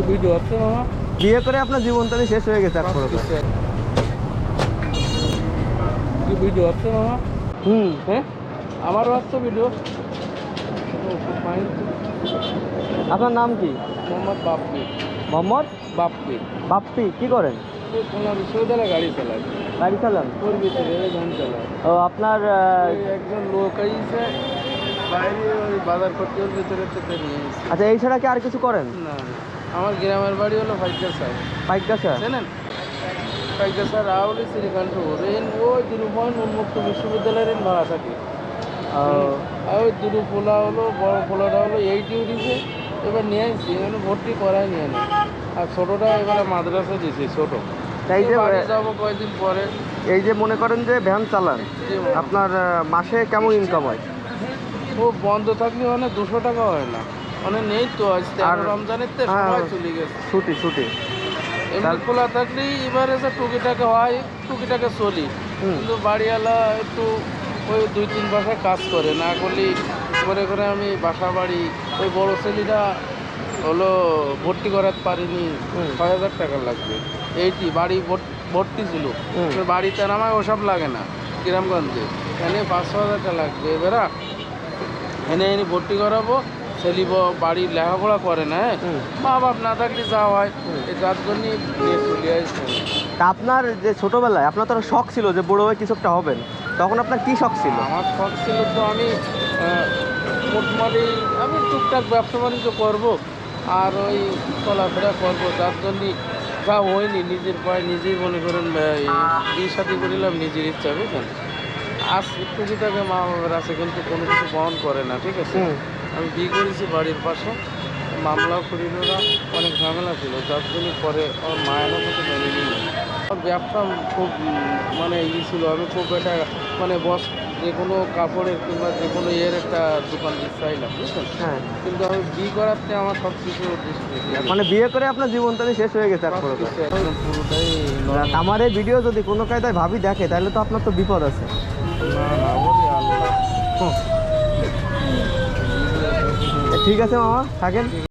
Video আছে মামা? বিয়ে করে আপনার জীবনটাই শেষ হয়ে গেছে এক প্রকার। কি ভিডিও আছে মামা? হ্যাঁ, আমারও আসছে ভিডিও। আপনার নাম কি? মোহাম্মদ বাপ্পি। মোহাম্মদ বাপ্পি। বাপ্পি। কি করেন? বিশ্ববিদ্যালয়ে গাড়ি চালায়। গাড়ি চালান? ওর ভিতরে ধান চালায়। ও আপনার ওই একজন লোক আইছে বাইরে ওই বাজার করতে, ওর ভিতরে থেকে নিয়ে এসেছে। আচ্ছা, এই ছাড়া কি আর কিছু করেন? না না, আমার গ্রামের বাড়ি হলো ফাইকাসার। পাইকগাছা? জানেন ফাইকাসার রাউলি শ্রীকান্তপুর। ওই দুরুপন উন্মুক্ত বিশ্ববিদ্যালয়ের ভাড়া থাকে। আর ওই দুটো পোলা হলো, বড় পোলাটা হলো 8 উঠেছে, এবার নিয়ে আসছি, এখানে ভর্তি করায় নিয়ে নেয়। আর ছোটোটা এবারে মাদ্রাসা দিয়েছি ছোট। তাই যে বাড়ি যাবো কয়েকদিন পরে। এই যে মনে করেন যে ভ্যান চালান, জি মামা। আপনার মাসে কেমন ইনকাম হয়? ও বন্ধ থাকলে মানে 200 টাকা হয় না, মানে নেই তো। আজ আর 13 রমজানের তে হ্যাঁ, সবাই চলে গেছে। ছুটি ছুটি। এমনি খোলা থাকলেই এবারে যে টুকিটাকে হয়, টুকিটাকে চলি। কিন্তু বাড়িওয়ালা একটু ওই 2-3 বাসায় কাজ করে, না করলেই করে করে আমি বাসা বাড়ি। ওই বড় ছেলেটা হলো ভর্তি করাতে পারিনি, 6,000 টাকা লাগবে। এইটি বাড়ি ভর্তি ছিল, বাড়িতে নামায় ওসব লাগে না গ্রামগঞ্জে, এনে 5-6 হাজার টাকা লাগবে। এবারে এনে এনে ভর্তি করাবো, ছেলিব বাড়ির লেখাপড়া করে না। হ্যাঁ, মা বাপ না থাকলে যাওয়া হয়, এই যার জন্যই নিয়ে চলে আসছে। তা আপনার যে ছোটবেলায় আপনার তো শখ ছিল যে বড় হয়ে কিছু একটা হবেন, তখন আপনার কি শখ ছিল? আমার শখ ছিল তো আমি মোটামুটি আমি টুকটাক ব্যবসা বাণিজ্য করবো আর ওই চলাফেরা করবো, যার জন্যই যা হয়নি। নিজের পায়ে নিজেই মনে করেন বিয়ে শাদি করিলাম নিজের ইচ্ছা, বুঝলেন। আজ টুকিটাকে মা বাবার আছে, কিন্তু কোনো কিছু বহন করে না, ঠিক আছে। আমি বিয়ে করেছি বাড়ির পাশে, মামলাও করিল না, অনেক ঝামেলা ছিল, যার জন্য পরে আমার মায়ের মতো মেনে নিল। আমার ব্যবসা খুব মানে ছিল, আমি খুব একটা মানে বস যে কোনো কাপড়ের কিংবা যে কোনো একটা দোকান দিতে চাইলাম, বুঝলেন। হ্যাঁ, কিন্তু আমি বিয়ে করাতে আমার সব কিছু মানে বিয়ে করে আপনার জীবনটাই শেষ হয়ে গেছে এক প্রকার। একদম পুরোটাই আমার এই ভিডিও যদি কোনো কায়দায় ভাবি দেখে, তাহলে তো আপনার তো বিপদ আছে। না না, ওরে আল্লাহ। ঠিক আছে মামা, থাকেন।